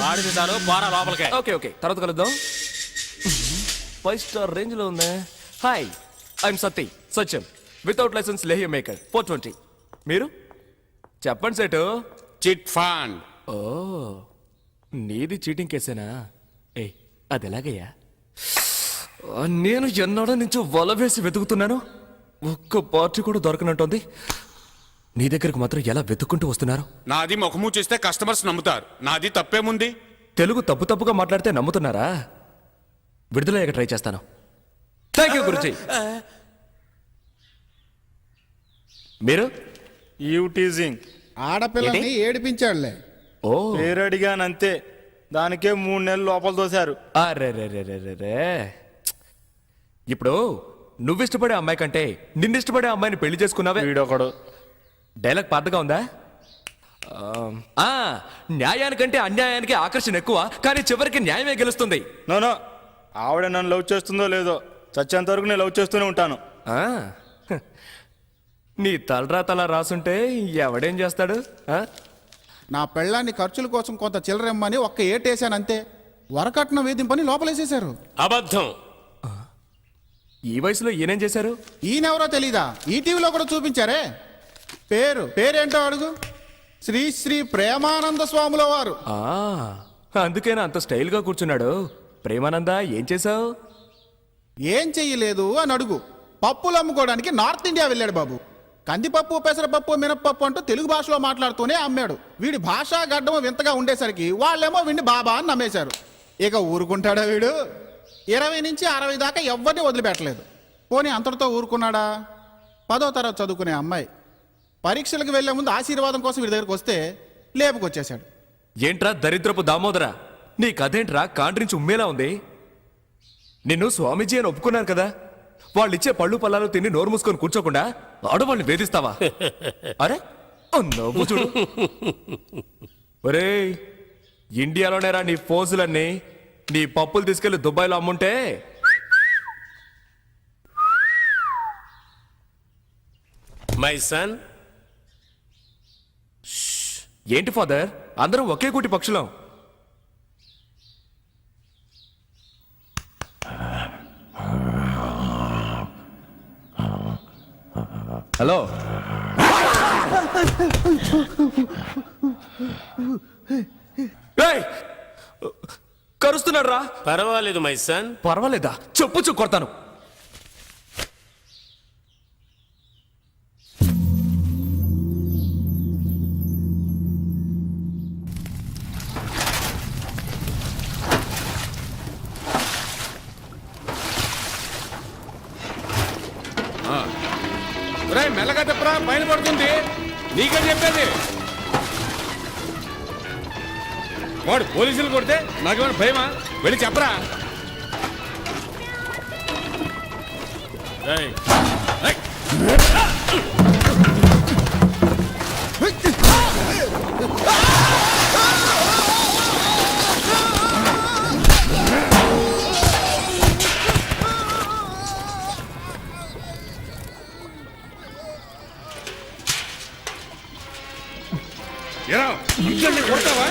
ఆడితే చాలు బారా లోపలికే. Okay okay, తర్వాత కలుద్దాం. 5 స్టార్ రేంజ్ లో ఉందా? Hi, I'm Satyam without licence లేహ్య మేకర్ 420. మీరు చెప్పండి సేటు. Chit fund. ఓ, నీది చీటింగ్ కేసేనా? ఏ అది ఎలాగయ్యా? నేను ఎన్నాడో నుంచి వల వేసి వెతుకుతున్నాను, ఒక్క పార్టీ కూడా దొరకనంటోంది. నీ దగ్గరకు మాత్రం ఎలా వెతుక్కుంటూ వస్తున్నారు? నాది ముఖము చూస్తే కస్టమర్స్ నమ్ముతారు, నాది తప్పేముంది? తెలుగు తప్పుగా మాట్లాడితే నమ్ముతున్నారా? విడుదలయ్యాక ట్రై చేస్తాను. Thank you Guruji. మీరు టీజింగ్ ఆడపిల్లని ఏడిపించాడులే. ఓ, పేరు అడిగానంతే, దానికే 3 నెలలు లోపల తోశారు. అరే, ఇప్పుడు నువ్విష్టపడే అమ్మాయి కంటే నిన్నిష్టపడే అమ్మాయిని పెళ్లి చేసుకున్నావే. వీడొకడు డైలాగ్ పాతగా ఉందా? న్యాయానికంటే అన్యాయానికి ఆకర్షణ ఎక్కువ, కానీ చివరికి న్యాయమే గెలుస్తుంది. నో, ఆవిడ నన్ను లవ్ చేస్తుందో లేదో, చచ్చేంత వరకు నేను లవ్ చేస్తూనే ఉంటాను. నీ తలరాతలా రాసుంటే ఎవడేం చేస్తాడు? నా పెళ్ళాన్ని ఖర్చుల కోసం కొంత చిల్లరమ్మని ఒక్క ఏటేశానంతే, వరకట్నం వేధింపని లోపలేసేశారు. అబద్ధం. ఈ వయసులో ఈయనేం చేశారు? ఈయనెవరో తెలీదా? ఈ టీవీలో కూడా చూపించారే. పేరేంటో అడుగు. శ్రీ ప్రేమానంద స్వాముల వారు. అందుకేనా అంత స్టైల్గా కూర్చున్నాడు? ప్రేమానంద, ఏం చేశావు? ఏం చెయ్యలేదు అని అడుగు. పప్పులు అమ్ముకోవడానికి నార్త్ ఇండియా వెళ్ళాడు బాబు. కందిపప్పు, పెసరపప్పు, మినప్పప్పు అంటూ తెలుగు భాషలో మాట్లాడుతూనే అమ్మాడు. వీడి భాషా గడ్డము వింతగా ఉండేసరికి వాళ్ళేమో వీడిని బాబా అని నమ్మేశారు. ఇక ఊరుకుంటాడా వీడు? 20 నుంచి 60 దాకా ఎవ్వరిని వదిలిపెట్టలేదు. పోనీ అంతటితో ఊరుకున్నాడా? 10వ తరగతి చదువుకునే అమ్మాయి పరీక్షలకు వెళ్లే ముందు ఆశీర్వాదం కోసం వీడి దగ్గరకు వస్తే లేపుకొచ్చేశాడు. ఏంట్రా దరిద్రపు దామోదరా, నీ కథేంట్రా కాండ్రించి ఉమ్మేలా ఉంది? నిన్ను స్వామీజీ అని ఒప్పుకున్నారు కదా, వాళ్ళిచ్చే పళ్ళు పల్లాలు తిని నోరు మూసుకొని కూర్చోకుండా ఆడవాళ్ళని వేధిస్తావా? అరే నవ్వు చూడు. ఒరే, ఇండియాలోనేరా నీ ఫోజులన్నీ. నీ పప్పులు తీసుకెళ్లి దుబాయ్లో అమ్ముంటే మై సన్. ఏంటి ఫాదర్, అందరం ఒకే కూటి పక్షులం. హలో, కరుస్తున్నాడు రా. పర్వాలేదు మై సన్. పర్వాలేదా? చెప్పు కొడతాను. మెల్లగా చెప్పరా, పైన పడుతుంది. నీకే చెప్పేది. వాడు పోలీసులు కొడితే నాకేమైనా భయమా? వెళ్ళి చెప్పరా. కొడతావా?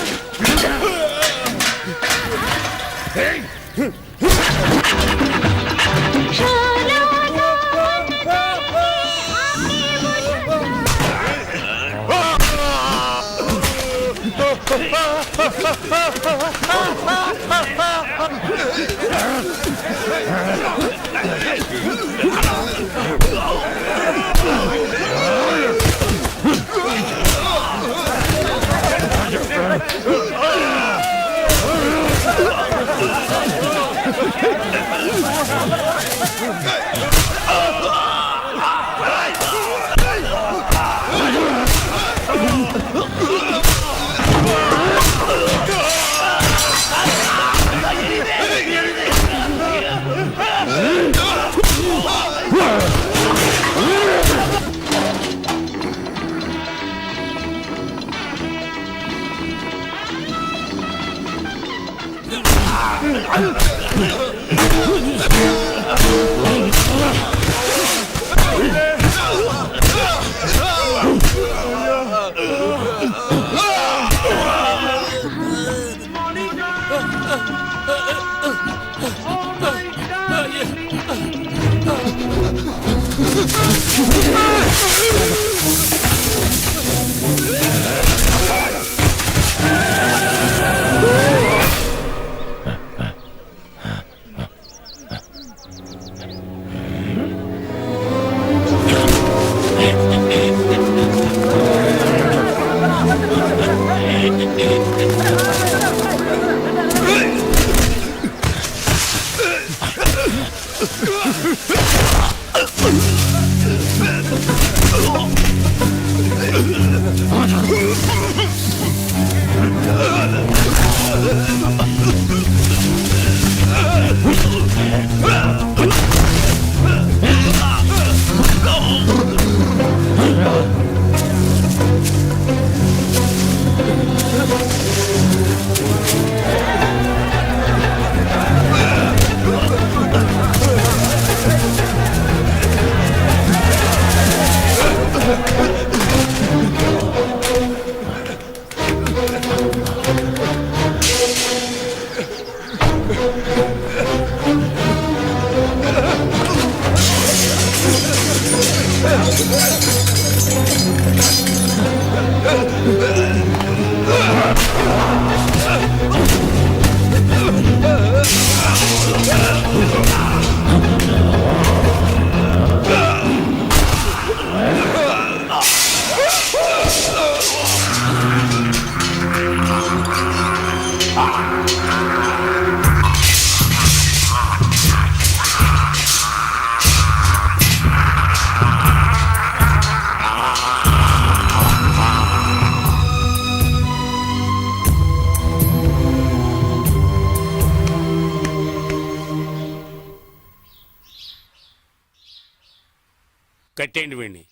కట్టేయండి వీడిని.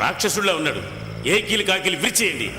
రాక్షసుడిలా ఉన్నాడు. ఏ కీలు కాకిలు విరిచేయండి.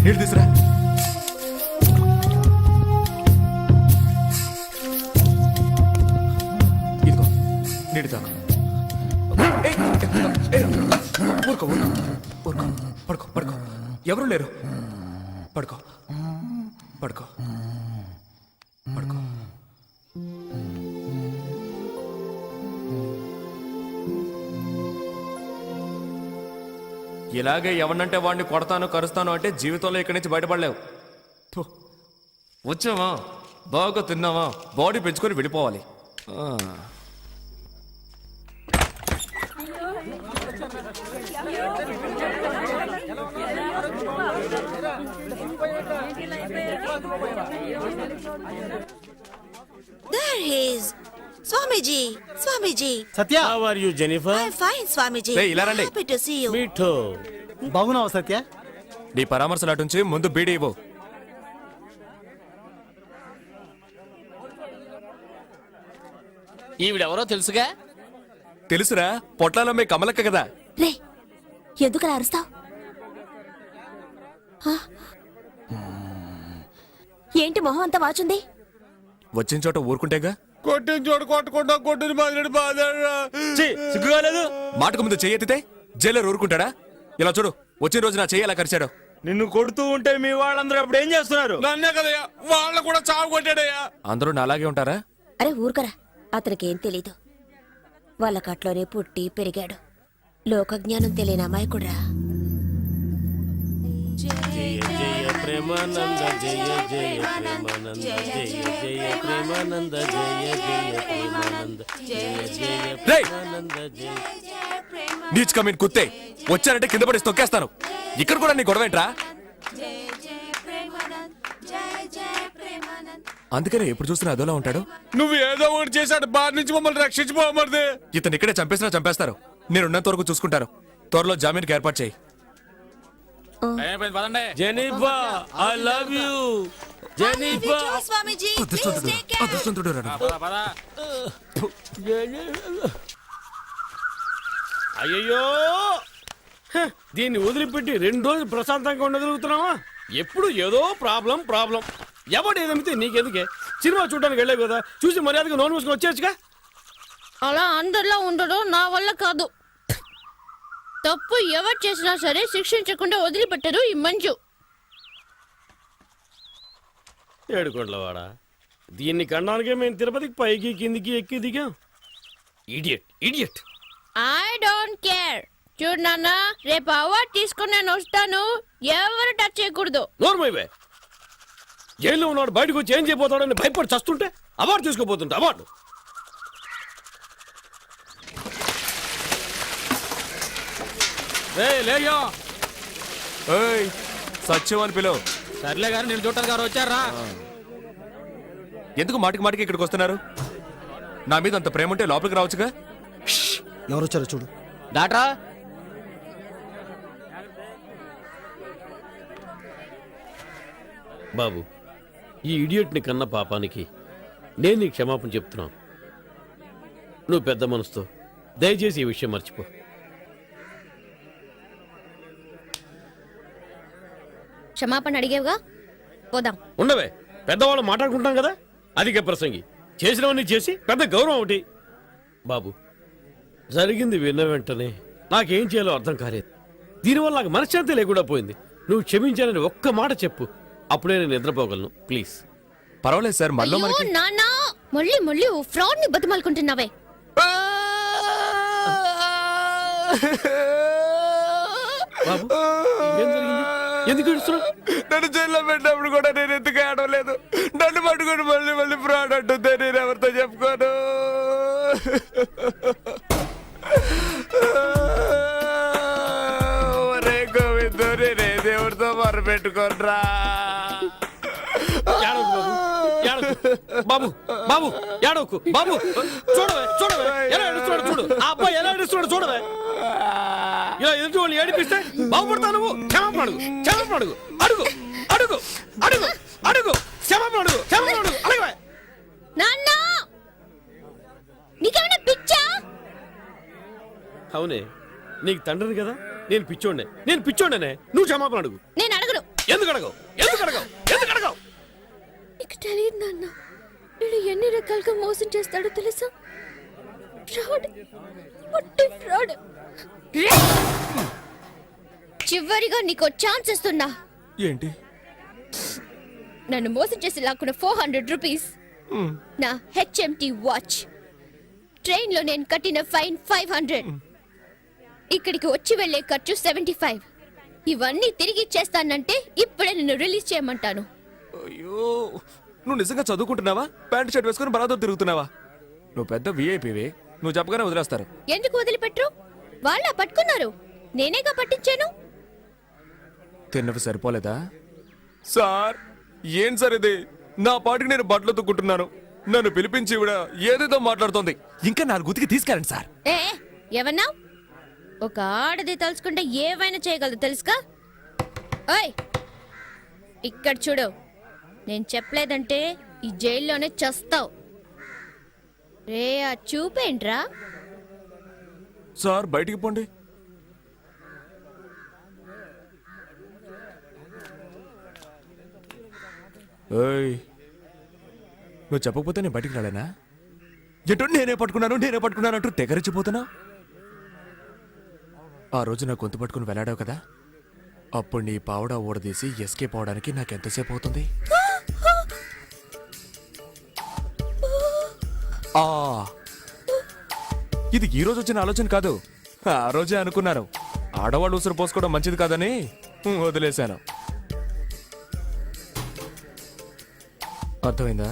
నీళ్ళు తీసురా. ఇదిగో నీళ్ళు తాగు. ఊరుకో ఊరుకో. పడుకో పడుకో. ఎవరు లేరు. పడుకో పడుకో పడుకో. ఇలాగే ఎవరినంటే వాడిని కొడతాను కరుస్తాను అంటే జీవితంలో ఇక్కడి నుంచి బయటపడలేవు. వచ్చావా, బాగా తిన్నావా, బాడీ పెంచుకొని వెళ్ళిపోవాలి. There he is. Swamiji, Swamiji. Satya how are you Jennifer? I'm fine, Swamiji. Hey, ఇలా రండి. Happy to see you. మీఠో. బాగున్నావా సత్య? నీ పరామర్శలు అటుంచి ముందు బీడీ ఇవ్వు. ఈవిడెవరో తెలుసుగా? తెలుసురా, పొట్లాలో మీ కమలక్క కదా. రే, ఎందుకలా అరుస్తావు? ఏంటి మొహం అంతా వాచుంది? వచ్చిన చోట ఊరుకుంటేగా. కొట్టిన చోటు కొట్టకుండా కొట్టిన బాధ బాధ సిగ్గుగాలేదు. మాటకు ముందు చెయ్యెత్తితే జైలర్ ఊరుకుంటాడా? ఇలా చూడు, వచ్చిన రోజు నా చెయ్యి అలా కరిచాడు. నిన్ను కొడుతూ ఉంటే మీ వాళ్ళందరూ అప్పుడు ఏం చేస్తున్నారు? నన్నే కదయ్యా, వాళ్ళని కూడా చావు కొట్టాడయ్యా. అందరూ నా అలాగే ఉంటారా? అరే ఊరుకరా, అతనికేం తెలీదు. వాళ్ళ కట్లోనే పుట్టి పెరిగాడు. లోకజ్ఞానం తెలియని అమాయకుడ్రా. జయ జయ ప్రేమానంద జయ జయ ప్రేమానంద జయ జయ ప్రేమానంద జయ జయ ప్రేమానంద జయ జయ రేయ్! ప్రేమానంద జయ. నీచ్ కమీన్ కుత్తే, వచ్చారంటే కింద పడి తొక్కేస్తాను. ఇక్కడ కూడా నీ గొడవ ఏంట్రా? అందుకనే ఎప్పుడు చూస్తున్నా అదోలా ఉంటాడు. నువ్వు ఏదో ఒకటి చేశాడు, బాధ నుంచి మమ్మల్ని రక్షించుకోమరిది. ఇతను ఇక్కడే చంపేసినా చంపేస్తారు. నేనున్నంత వరకు చూసుకుంటారు. త్వరలో జామీన్కి ఏర్పాటు చేయి. Jennifer, I love you. Jennifer. Swamiji, అదృష్టవంతుడు రా నువ్వు. అయ్యయ్యో, హ, దీన్ని వదిలిపెట్టి 2 రోజులు ప్రశాంతంగా ఉండగలుగుతున్నావా? ఎప్పుడు ఏదో ప్రాబ్లం. ఎవడు ఏదమితే నీకెందుకే? సినిమా చూడడానికి వెళ్ళావు కదా, చూసి మర్యాదగా నోన్ మూసుకొని వచ్చేయచ్చుగా. అలా అందరిలో ఉండడం నా వల్ల కాదు. తప్పు ఎవరు చేసినా సరే శిక్షించకుండా వదిలిపెట్టరు ఈ మంజు. ఏడుకోట్లవాడా, దీన్ని కనడానికే మేము తిరుపతికి పైకి కిందికి ఎక్కి దిగాం. ఇడియట్. I don't care. చూడు నాన్న, రేపు అవార్డు తీసుకుని నేను వస్తాను. ఎవరు టచ్ చేయకూడదు. నోర్మైవే, జైల్లో ఉన్నాడు బయటకు వచ్చి ఏం చేయబోతాడని భయపడి చస్తుంటే అవార్డు తీసుకోబోతుంటా. అవార్డు లేయో ఏయ్, సత్యం అని పిలువు. సర్లే గారు, నేను చూడటానికి గారు వచ్చారా? ఎందుకు మాటికి ఇక్కడికి వస్తున్నారు? నా మీద అంత ప్రేమ ఉంటే లోపలికి రావచ్చుగా. ఎవరొచ్చారో చూడు. డాక్టరా, బాబు, ఈ ఇడియట్ని కన్న పాపానికి నేను నీకు క్షమాపణ చెప్తున్నాను. నువ్వు పెద్ద మనసుతో దయచేసి ఈ విషయం మర్చిపో. క్షమాపణ అడిగేవుగా, పోదాం. ఉండవే, పెద్దవాళ్ళు మాట్లాడుకుంటాం కదా. అధిక ప్రసంగి చేసినవన్నీ చేసి పెద్ద గౌరవం ఒకటి. బాబు, జరిగింది విన్న వెంటనే నాకేం చేయాలో అర్థం కాలేదు. దీనివల్ల నాకు మనశ్శాంతి లేకుండా పోయింది. నువ్వు క్షమించాలని ఒక్క మాట చెప్పు, అప్పుడే నేను నిద్రపోగలను. ప్లీజ్. పర్వాలేదు సార్, మళ్ళీ అయ్యో, మనకి నాన్న, మళ్ళీ ఓ ఫ్రాడ్ ని బతిమాలుకుంటున్నావే. బాబు, ఏం జరిగింది? ఎందుకు ఏడుస్తున్నావు? నన్ను జైల్లో పెట్టినప్పుడు కూడా నేను ఎందుకు ఆడలేదు? నన్ను పట్టుకొని మళ్ళీ ఫ్రాడ్ అంటుందే, నేను ఎవరితో చెప్పుకోను. ఒరే గోవిందో, నేనే దేవుడితో మొరపెట్టుకోనరా. ఏడవకు బాబు, బాబు ఏడవకు బాబు. చూడవే ఎలా ఏడుస్తున్నాడు చూడు. ఆ అబ్బాయి ఎలా ఏడుస్తున్నాడు చూడవే. ఇలా ఎదుటి వాళ్ళు ఏడిపిస్తే బాగుపడతావు నువ్వు. క్షమాపణ అడుగు. క్షమాపణ అడుగు. అడగవే. నాన్న, నీకేమైనా పిచ్చా? అవునే, నీకు తండ్రిని కదా, నేను పిచ్చోండనే. నువ్వు క్షమాపణ అడుగు. నేను అడగను. ఎందుకు అడగవు? నీకు తెలియదు నాన్న, వీడు ఎన్ని రకాలుగా మోసం చేస్తాడో తెలుసా? ఫ్రాడ్, పొట్టి ఫ్రాడ్. చివరిగా నీకు ఛాన్స్ ఇస్తున్నా. ఏంటి? నన్ను మోసం చేసి లాక్కున్న 400 రూపీస్, నా హెచ్ఎంటి వాచ్, ట్రైన్ లో నేను కట్టిన ఫైన్ 500, ఇక్కడికి వచ్చి వెళ్లే ఖర్చు 75. ఇవన్నీ తిరిగి ఇచ్చేస్తానంటే ఇప్పుడే నిన్ను రిలీజ్ చేయమంటాను. అయ్యో, నువ్వు నిజంగా చదువుకుంటున్నావా? ప్యాంట్ షర్ట్ వేసుకుని బలాతో తిరుగుతున్నావా? నువ్వు పెద్ద విఐపివి, నువ్వు చెప్పగానే వదిలేస్తారు. ఎందుకు వదిలిపెట్టరు? వాళ్ళ పట్టుకున్నారు. నేనేగా పట్టించాను. తిన్నవి సరిపోలేదా? సార్ ఏం సార్ ఇది? నా పాటికి నేను బట్టలు తుక్కుంటున్నాను, నన్ను పిలిపించి ఇవిడ ఏదేదో మాట్లాడుతోంది. ఇంకా 4 ఉతికి తీసుకెళ్ళండి సార్. ఏ ఏమన్నా? ఒక ఆడది తలుచుకుంటే ఏవైనా చేయగలదు తెలుసుగా? ఓయ్ ఇక్కడ చూడు, నేను చెప్పలేదంటే ఈ జైల్లోనే చస్తావు. రే ఆ చూపేంట్రా? సార్ బయటికి పోండి. ఏయ్, నువ్వు చెప్పకపోతే నేను బయటికి రాలేనా? ఎటు నేనే పట్టుకున్నాను అంటూ తెగరిచిపోతున్నా. ఆ రోజు నా గొంతు పట్టుకుని వెళ్ళాడావు కదా, అప్పుడు నీ పావుడా ఊడదీసి ఎస్కేప్ అవడానికి నాకు ఎంతసేపు అవుతుంది? ఆ, ఇది ఈ రోజు వచ్చిన ఆలోచన కాదు, ఆ రోజే అనుకున్నాను. ఆడవాళ్ళు ఉసురు పోసుకోవడం మంచిది కాదని వదిలేశాను. అర్థమైందా?